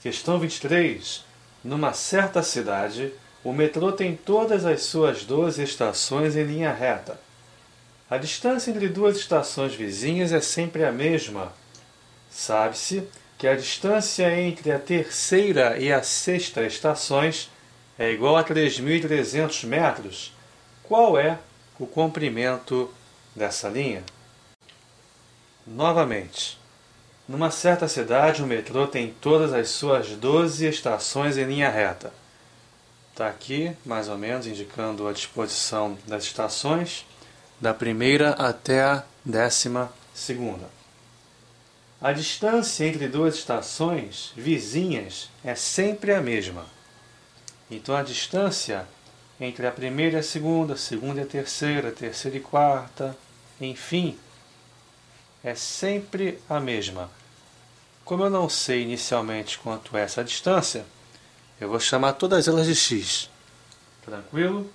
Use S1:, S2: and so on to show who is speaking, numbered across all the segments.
S1: Questão 23. Numa certa cidade, o metrô tem todas as suas 12 estações em linha reta. A distância entre duas estações vizinhas é sempre a mesma. Sabe-se que a distância entre a terceira e a sexta estações é igual a 3.300 metros. Qual é o comprimento dessa linha? Novamente, numa certa cidade, o metrô tem todas as suas 12 estações em linha reta. Está aqui, mais ou menos, indicando a disposição das estações, da primeira até a 12ª. A distância entre duas estações vizinhas é sempre a mesma. Então, a distância entre a primeira e a segunda e a terceira e quarta, enfim, é sempre a mesma. Como eu não sei inicialmente quanto é essa distância, eu vou chamar todas elas de x. Tranquilo?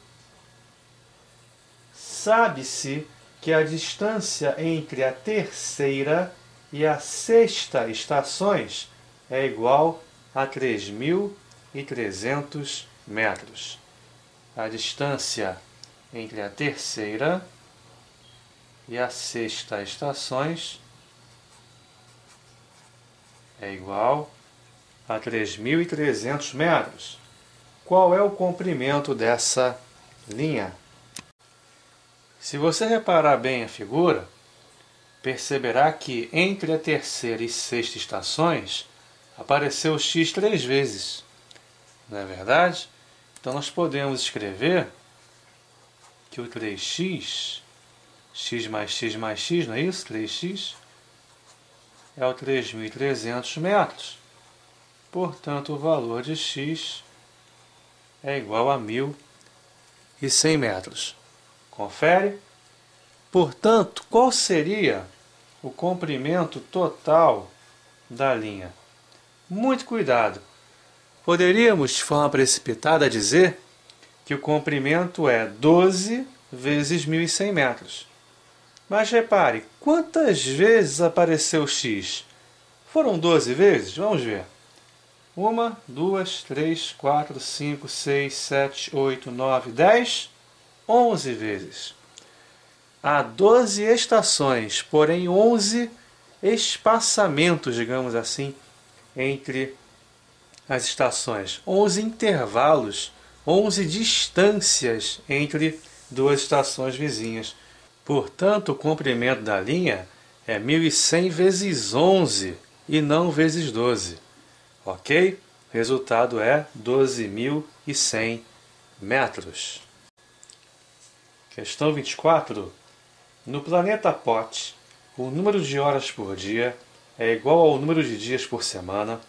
S1: Sabe-se que a distância entre a terceira e a sexta estações é igual a 3.300 metros. A distância entre a terceira e a sexta estações é igual a 3.300 metros. Qual é o comprimento dessa linha? Se você reparar bem a figura, perceberá que entre a terceira e sexta estações apareceu x 3 vezes. Não é verdade? Então nós podemos escrever que o 3x, x mais x mais x, não é isso? 3x é o 3.300 metros. Portanto, o valor de x é igual a 1.100 metros. Confere? Portanto, qual seria o comprimento total da linha? Muito cuidado! Poderíamos, de forma precipitada, dizer que o comprimento é 12 vezes 1.100 metros. Mas repare, quantas vezes apareceu x? Foram 12 vezes? Vamos ver. 1, 2, 3, 4, 5, 6, 7, 8, 9, 10, 11 vezes. Há 12 estações, porém 11 espaçamentos, digamos assim, entre as estações. 11 intervalos, 11 distâncias entre duas estações vizinhas. Portanto, o comprimento da linha é 1.100 vezes 11 e não vezes 12. Ok? O resultado é 12.100 metros. Questão 24. No planeta Pot, o número de horas por dia é igual ao número de dias por semana,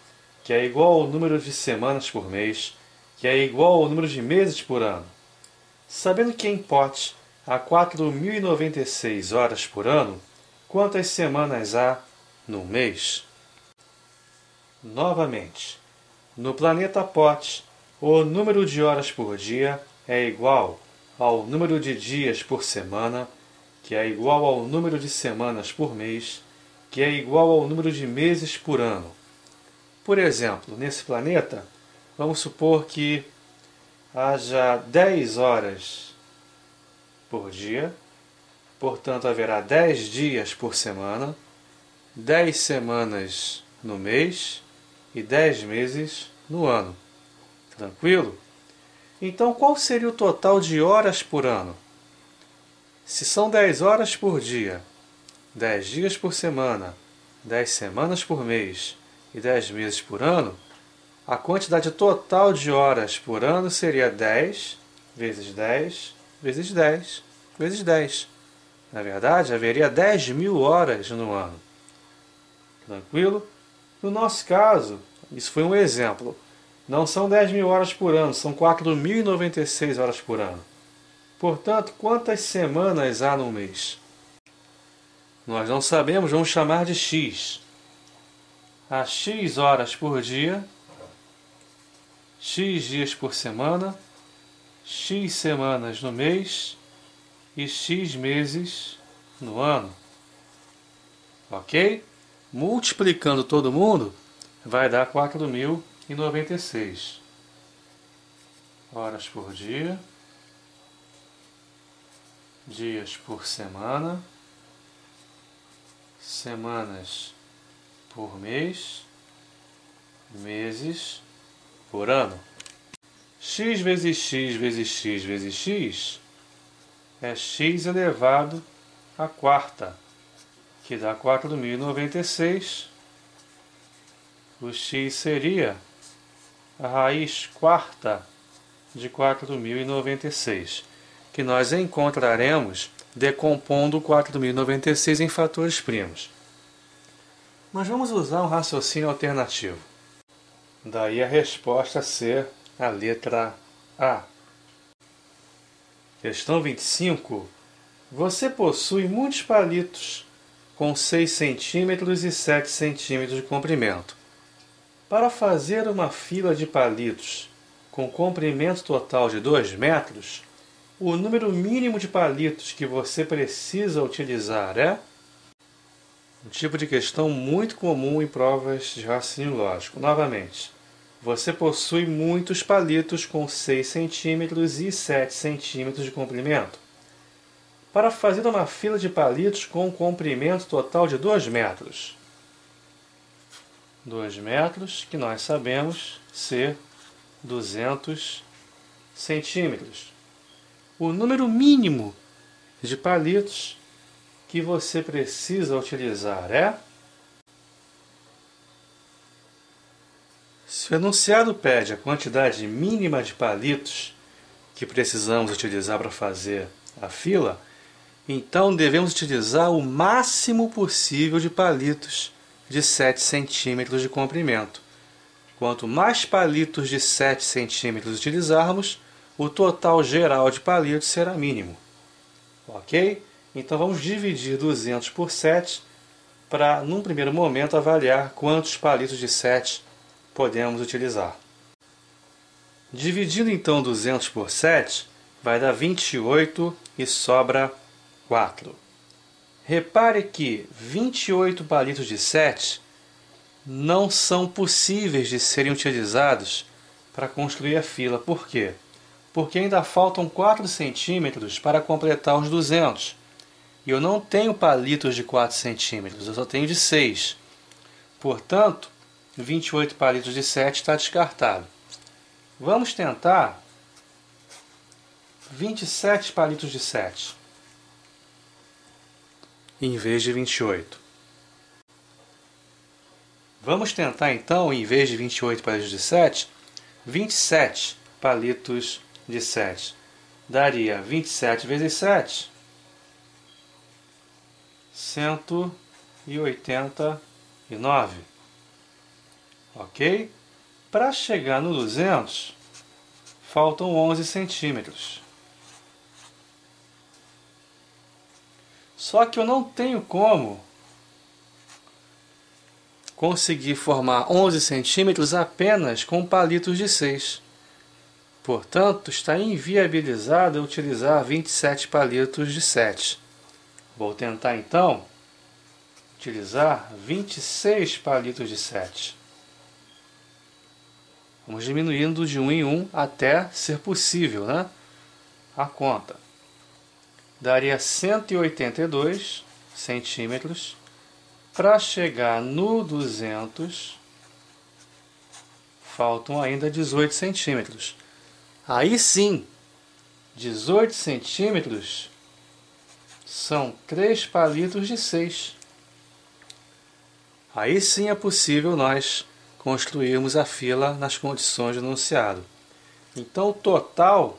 S1: que é igual ao número de semanas por mês, que é igual ao número de meses por ano. Sabendo que em Pot há 4.096 horas por ano, quantas semanas há no mês? Novamente, no planeta Pot, o número de horas por dia é igual ao número de dias por semana, que é igual ao número de semanas por mês, que é igual ao número de meses por ano. Por exemplo, nesse planeta, vamos supor que haja 10 horas por dia, portanto haverá 10 dias por semana, 10 semanas no mês e 10 meses no ano. Tranquilo? Então, qual seria o total de horas por ano? Se são 10 horas por dia, 10 dias por semana, 10 semanas por mês e 10 meses por ano, a quantidade total de horas por ano seria 10 vezes 10 vezes 10 vezes 10. Na verdade, haveria 10.000 horas no ano. Tranquilo? No nosso caso, isso foi um exemplo. Não são 10.000 horas por ano, são 4.096 horas por ano. Portanto, quantas semanas há no mês? Nós não sabemos, vamos chamar de x. Há x horas por dia, x dias por semana, x semanas no mês e x meses no ano. Ok? Multiplicando todo mundo, vai dar 4.096. 96. Horas por dia, dias por semana, semanas por mês, meses por ano. X vezes x vezes x vezes x é x elevado à quarta, que dá 4.096. O x seria a raiz quarta de 4.096, que nós encontraremos decompondo 4.096 em fatores primos. Mas vamos usar um raciocínio alternativo. Daí a resposta ser a letra A. Questão 25. Você possui muitos palitos com 6 centímetros e 7 centímetros de comprimento. Para fazer uma fila de palitos com comprimento total de 2 metros, o número mínimo de palitos que você precisa utilizar é um tipo de questão muito comum em provas de raciocínio lógico. Novamente, você possui muitos palitos com 6 centímetros e 7 centímetros de comprimento. Para fazer uma fila de palitos com comprimento total de 2 metros. 2 metros, que nós sabemos ser 200 centímetros. O número mínimo de palitos que você precisa utilizar é... Se o enunciado pede a quantidade mínima de palitos que precisamos utilizar para fazer a fila, então devemos utilizar o máximo possível de palitos de 7 centímetros de comprimento. Quanto mais palitos de 7 centímetros utilizarmos, o total geral de palitos será mínimo. Ok? Então vamos dividir 200 por 7 para, num primeiro momento, avaliar quantos palitos de 7 podemos utilizar. Dividindo então 200 por 7, vai dar 28 e sobra 4. Repare que 28 palitos de 7 não são possíveis de serem utilizados para construir a fila. Por quê? Porque ainda faltam 4 centímetros para completar os 200. E eu não tenho palitos de 4 centímetros, eu só tenho de 6. Portanto, 28 palitos de 7 está descartado. Vamos tentar 27 palitos de 7 em vez de 28. Vamos tentar então, em vez de 28 palitos de 7, 27 palitos de 7. Daria 27 vezes 7, 189. Ok? Para chegar no 200, faltam 11 centímetros. Só que eu não tenho como conseguir formar 11 centímetros apenas com palitos de 6. Portanto, está inviabilizado eu utilizar 27 palitos de 7. Vou tentar então utilizar 26 palitos de 7. Vamos diminuindo de 1 em 1 até ser possível, né? A conta. Daria 182 centímetros. Para chegar no 200, faltam ainda 18 centímetros. Aí sim, 18 centímetros são 3 palitos de 6. Aí sim é possível nós construirmos a fila nas condições do enunciado. Então o total,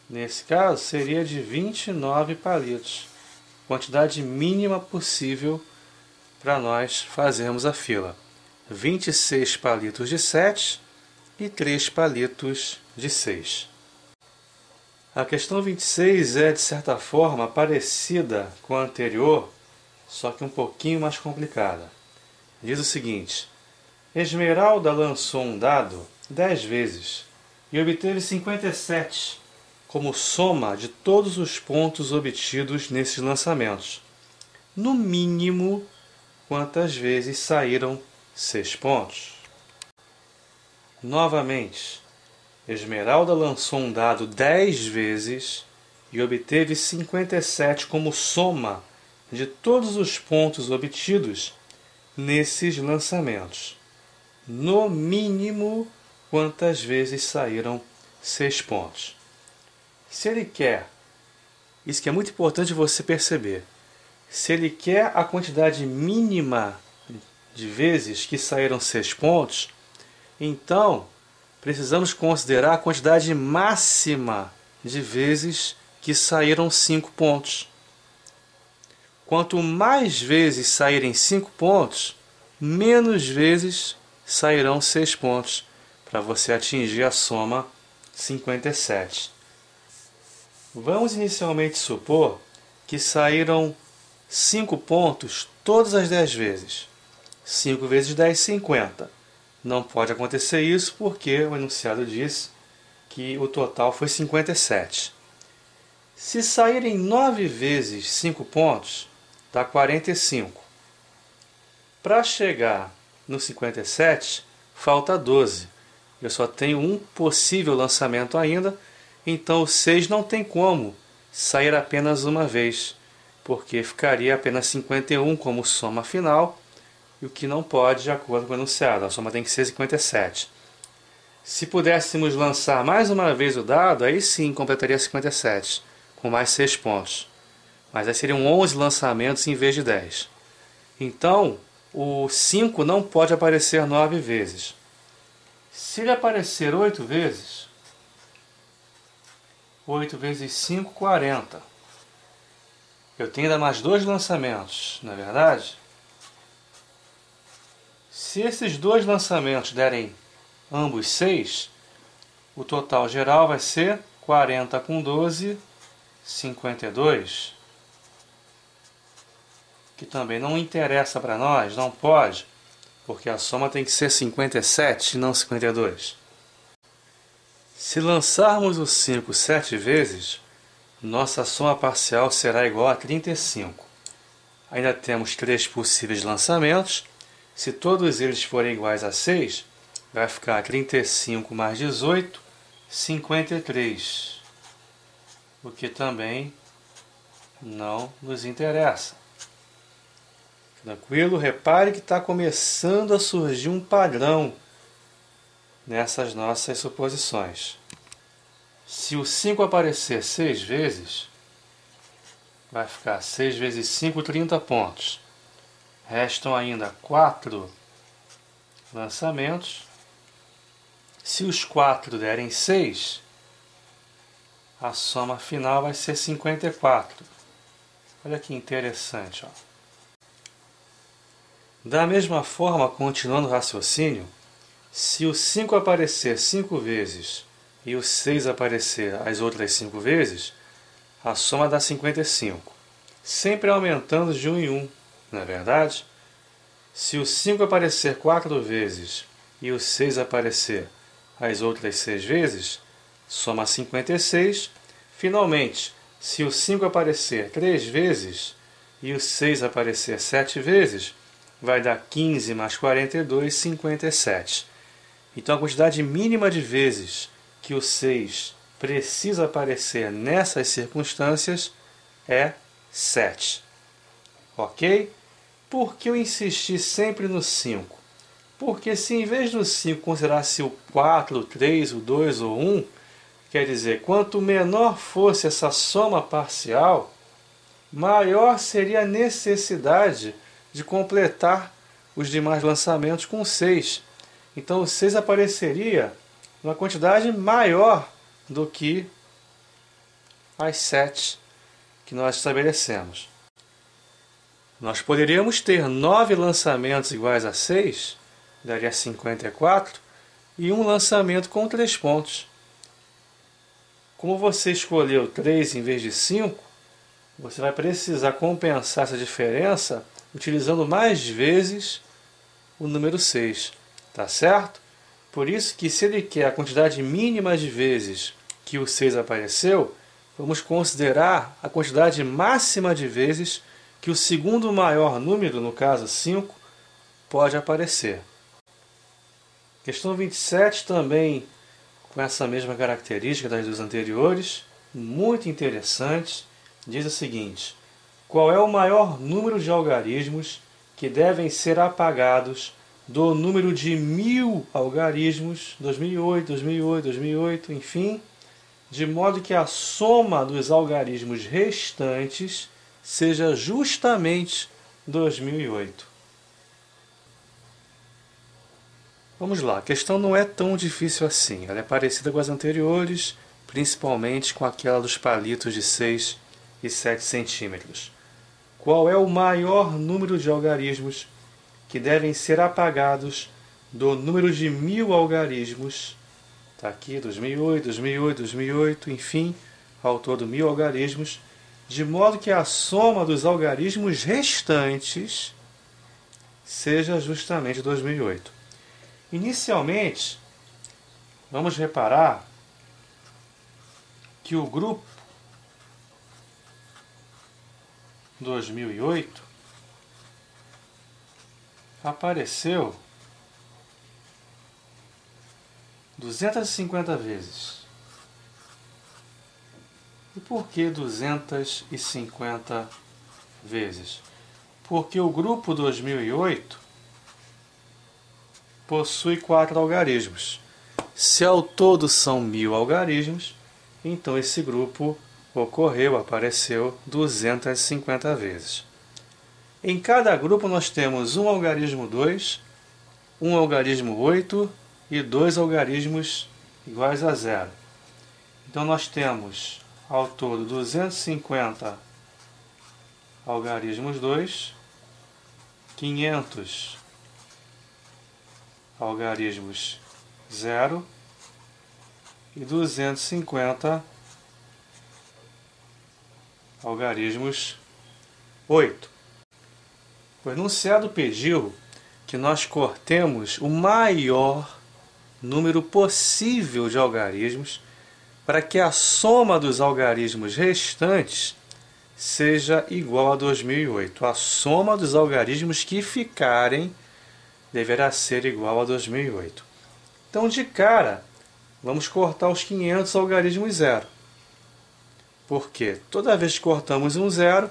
S1: nesse caso, seria de 29 palitos. Quantidade mínima possível para nós fazermos a fila. 26 palitos de 7 e 3 palitos de 6. A questão 26 é, de certa forma, parecida com a anterior, só que um pouquinho mais complicada. Diz o seguinte: Esmeralda lançou um dado 10 vezes e obteve 57 como soma de todos os pontos obtidos nesses lançamentos. No mínimo, quantas vezes saíram 6 pontos. Novamente, Esmeralda lançou um dado 10 vezes e obteve 57 como soma de todos os pontos obtidos nesses lançamentos. No mínimo, quantas vezes saíram 6 pontos. Se ele quer, isso que é muito importante você perceber, se ele quer a quantidade mínima de vezes que saíram 6 pontos, então precisamos considerar a quantidade máxima de vezes que saíram 5 pontos. Quanto mais vezes saírem 5 pontos, menos vezes sairão 6 pontos, para você atingir a soma 57. Vamos inicialmente supor que saíram 5 pontos todas as 10 vezes. 5 vezes 10, 50. Não pode acontecer isso porque o enunciado diz que o total foi 57. Se saírem 9 vezes 5 pontos, dá 45. Para chegar no 57, falta 12. Eu só tenho um possível lançamento ainda, então o 6 não tem como sair apenas uma vez, porque ficaria apenas 51 como soma final, e o que não pode de acordo com o enunciado. A soma tem que ser 57. Se pudéssemos lançar mais uma vez o dado, aí sim completaria 57, com mais 6 pontos. Mas aí seriam 11 lançamentos em vez de 10. Então, o 5 não pode aparecer 9 vezes. Se ele aparecer 8 vezes, 8 vezes 5, 40. Eu tenho ainda mais 2 lançamentos, não é verdade? Se esses 2 lançamentos derem ambos 6, o total geral vai ser 40 com 12, 52. Que também não interessa para nós, não pode, porque a soma tem que ser 57 e não 52. Se lançarmos o 5 7 vezes, nossa soma parcial será igual a 35. Ainda temos 3 possíveis lançamentos. Se todos eles forem iguais a 6, vai ficar 35 mais 18, 53. O que também não nos interessa. Tranquilo? Repare que está começando a surgir um padrão nessas nossas suposições. Se o 5 aparecer 6 vezes, vai ficar 6 vezes 5, 30 pontos. Restam ainda 4 lançamentos. Se os 4 derem 6, a soma final vai ser 54. Olha que interessante, ó. Da mesma forma, continuando o raciocínio, se o 5 aparecer 5 vezes e o 6 aparecer as outras 5 vezes, a soma dá 55, sempre aumentando de 1 em 1, não é verdade? Se o 5 aparecer 4 vezes e o 6 aparecer as outras 6 vezes, soma 56. Finalmente, se o 5 aparecer 3 vezes e o 6 aparecer 7 vezes, vai dar 15 mais 42, 57. Então a quantidade mínima de vezes que o 6 precisa aparecer nessas circunstâncias é 7. Ok? Por que eu insisti sempre no 5? Porque se em vez do 5 considerasse o 4, o 3, o 2 ou 1, quer dizer, quanto menor fosse essa soma parcial, maior seria a necessidade de completar os demais lançamentos com 6. Então o 6 apareceria numa quantidade maior do que as 7 que nós estabelecemos. Nós poderíamos ter 9 lançamentos iguais a 6, daria 54, e um lançamento com 3 pontos. Como você escolheu 3 em vez de 5, você vai precisar compensar essa diferença utilizando mais vezes o número 6, tá certo? Por isso que se ele quer a quantidade mínima de vezes que o 6 apareceu, vamos considerar a quantidade máxima de vezes que o segundo maior número, no caso 5, pode aparecer. Questão 27 também com essa mesma característica das duas anteriores, muito interessante, diz o seguinte: qual é o maior número de algarismos que devem ser apagados do número de 1000 algarismos, 2008, 2008, 2008, enfim, de modo que a soma dos algarismos restantes seja justamente 2008. Vamos lá, a questão não é tão difícil assim. Ela é parecida com as anteriores, principalmente com aquela dos palitos de 6 e 7 centímetros. Qual é o maior número de algarismos que devem ser apagados do número de 1000 algarismos? Está aqui 2008, 2008, 2008, enfim, ao todo 1000 algarismos, de modo que a soma dos algarismos restantes seja justamente 2008. Inicialmente, vamos reparar que o grupo 2008 apareceu 250 vezes. E por que 250 vezes? Porque o grupo 2008 possui 4 algarismos. Se ao todo são 1000 algarismos, então esse grupo apareceu 250 vezes. Em cada grupo nós temos um algarismo 2, um algarismo 8 e 2 algarismos iguais a 0. Então nós temos ao todo 250 algarismos 2, 500 algarismos 0 e 250 algarismos 8. O enunciado pediu que nós cortemos o maior número possível de algarismos para que a soma dos algarismos restantes seja igual a 2008. A soma dos algarismos que ficarem deverá ser igual a 2008. Então, de cara, vamos cortar os 500 algarismos 0. Porque toda vez que cortamos um 0,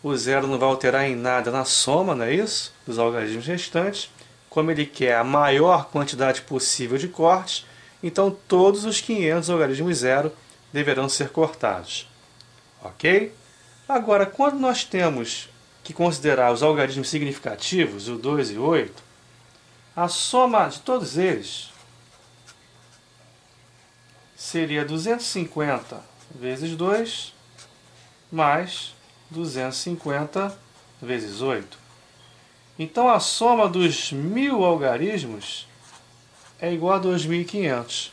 S1: o 0 não vai alterar em nada na soma, não é isso? Dos algarismos restantes. Como ele quer a maior quantidade possível de cortes, então todos os 500 algarismos 0 deverão ser cortados. Ok? Agora, quando nós temos que considerar os algarismos significativos, o 2 e o 8, a soma de todos eles seria 250 vezes 2 mais 250 vezes 8. Então a soma dos 1000 algarismos é igual a 2500.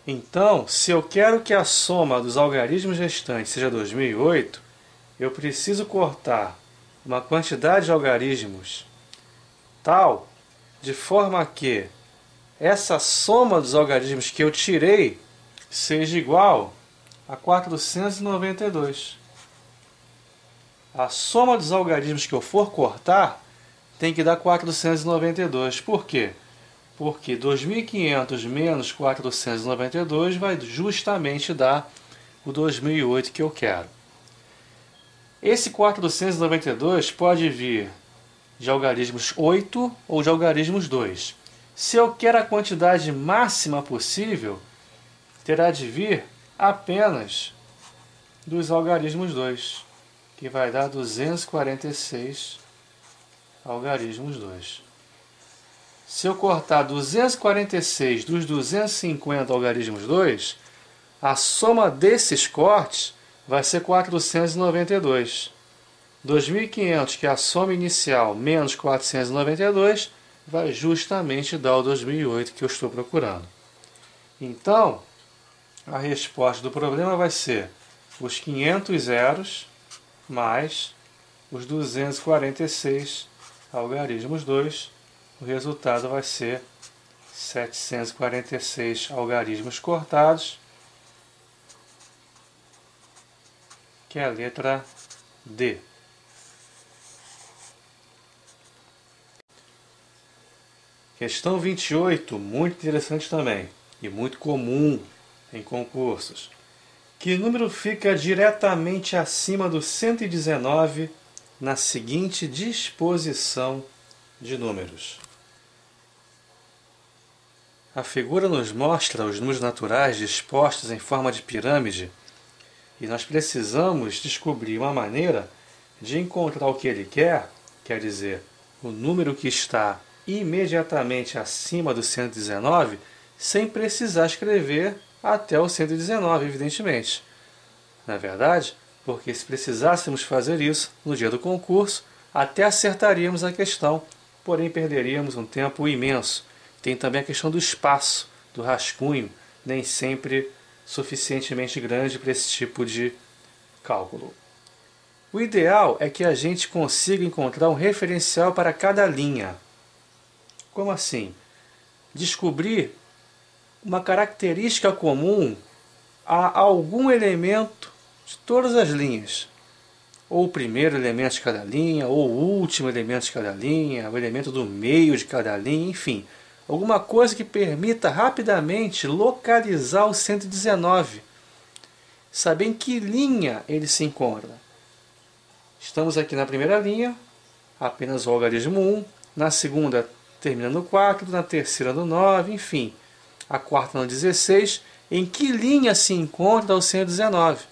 S1: Então, se eu quero que a soma dos algarismos restantes seja 2008, eu preciso cortar uma quantidade de algarismos tal de forma que essa soma dos algarismos que eu tirei seja igual a 492. A soma dos algarismos que eu for cortar tem que dar 492. Por quê? Porque 2500 menos 492 vai justamente dar o 2008 que eu quero. Esse 492 pode vir de algarismos 8 ou de algarismos 2. Se eu quero a quantidade máxima possível, terá de vir apenas dos algarismos 2, que vai dar 246 algarismos 2. Se eu cortar 246 dos 250 algarismos 2, a soma desses cortes vai ser 492. 2500, que é a soma inicial, menos 492, vai justamente dar o 2008 que eu estou procurando. Então, a resposta do problema vai ser os 500 zeros mais os 246 algarismos 2. O resultado vai ser 746 algarismos cortados, que é a letra D. Questão 28, muito interessante também, e muito comum em concursos. Que número fica diretamente acima do 119 na seguinte disposição de números? A figura nos mostra os números naturais dispostos em forma de pirâmide e nós precisamos descobrir uma maneira de encontrar o que ele quer dizer, o número que está imediatamente acima do 119, sem precisar escrever até o 119, evidentemente. Na verdade, porque se precisássemos fazer isso no dia do concurso, até acertaríamos a questão, porém perderíamos um tempo imenso. Tem também a questão do espaço, do rascunho, nem sempre suficientemente grande para esse tipo de cálculo. O ideal é que a gente consiga encontrar um referencial para cada linha. Como assim? Descobrir uma característica comum a algum elemento de todas as linhas. Ou o primeiro elemento de cada linha, ou o último elemento de cada linha, o elemento do meio de cada linha, enfim. Alguma coisa que permita rapidamente localizar o 119. Saber em que linha ele se encontra. Estamos aqui na primeira linha, apenas o algarismo 1. Na segunda termina no 4, na terceira no 9, enfim. A quarta no 16. Em que linha se encontra o 119?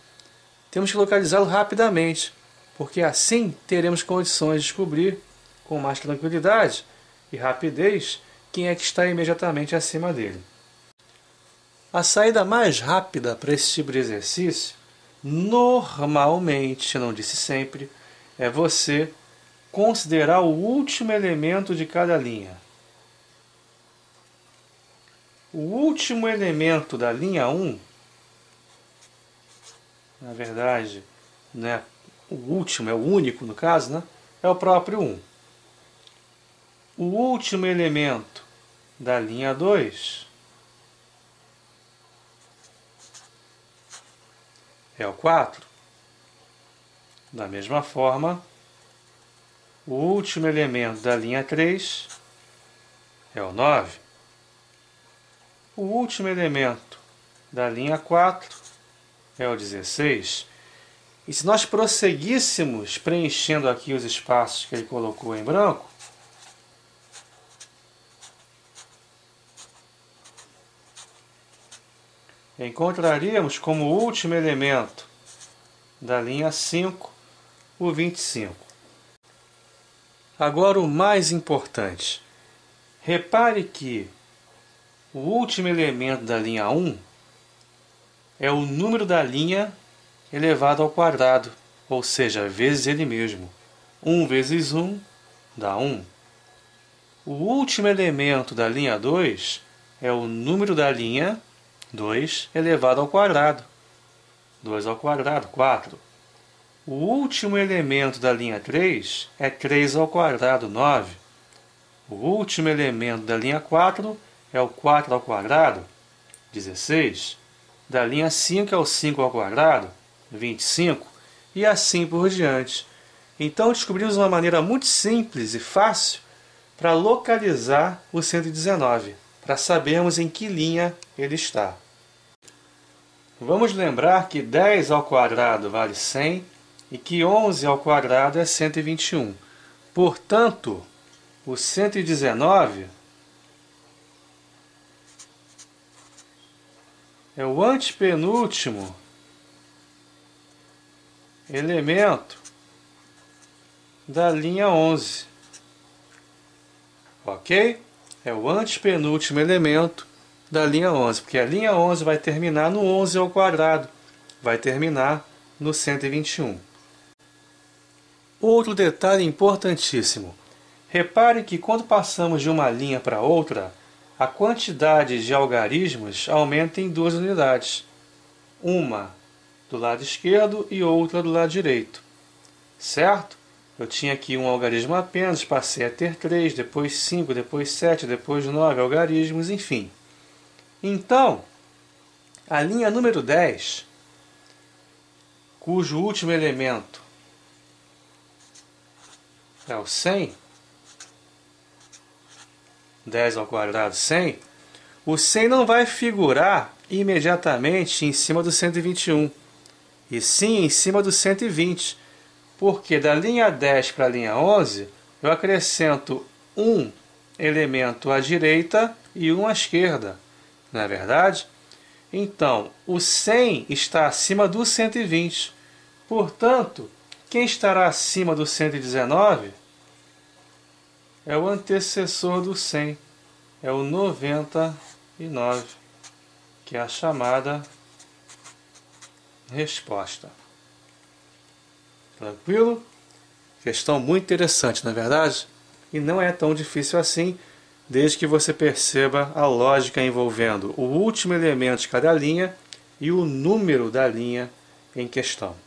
S1: Temos que localizá-lo rapidamente, porque assim teremos condições de descobrir com mais tranquilidade e rapidez quem é que está imediatamente acima dele. A saída mais rápida para esse tipo de exercício, normalmente, não disse sempre, é você considerar o último elemento de cada linha. O último elemento da linha 1, na verdade, né, o último, é o único no caso, né, é o próprio 1. O último elemento da linha 2 é o 4. Da mesma forma, o último elemento da linha 3 é o 9. O último elemento da linha 4 é o 16. E se nós prosseguíssemos preenchendo aqui os espaços que ele colocou em branco, encontraríamos como último elemento da linha 5 o 25. Agora o mais importante. Repare que o último elemento da linha 1 é o número da linha elevado ao quadrado, ou seja, vezes ele mesmo. 1 vezes 1 dá 1. O último elemento da linha 2 é o número da linha 2 elevado ao quadrado. 2 ao quadrado, 4. O último elemento da linha 3 é 3 ao quadrado, 9. O último elemento da linha 4 é o 4 ao quadrado, 16. Da linha 5 é o 5 ao quadrado, 25. E assim por diante. Então descobrimos uma maneira muito simples e fácil para localizar o 119, para sabermos em que linha ele está. Vamos lembrar que 10 ao quadrado vale 100 e que 11 ao quadrado é 121. Portanto, o 119 é o antepenúltimo elemento da linha 11. Ok? É o antepenúltimo elemento da linha 11, porque a linha 11 vai terminar no 11 ao quadrado, vai terminar no 121. Outro detalhe importantíssimo. Repare que quando passamos de uma linha para outra, a quantidade de algarismos aumenta em 2 unidades. Uma do lado esquerdo e outra do lado direito. Certo? Eu tinha aqui um algarismo apenas, passei a ter 3, depois 5, depois 7, depois 9 algarismos, enfim. Então, a linha número 10, cujo último elemento é o 100, 10 ao quadrado 100, o 100 não vai figurar imediatamente em cima do 121, e sim em cima do 120, porque da linha 10 para a linha 11, eu acrescento um elemento à direita e um à esquerda, não é verdade? Então, o 100 está acima do 120, portanto, quem estará acima do 119 é o antecessor do 100, é o 99, que é a chamada resposta. Tranquilo? Questão muito interessante, não é verdade? E não é tão difícil assim, desde que você perceba a lógica envolvendo o último elemento de cada linha e o número da linha em questão.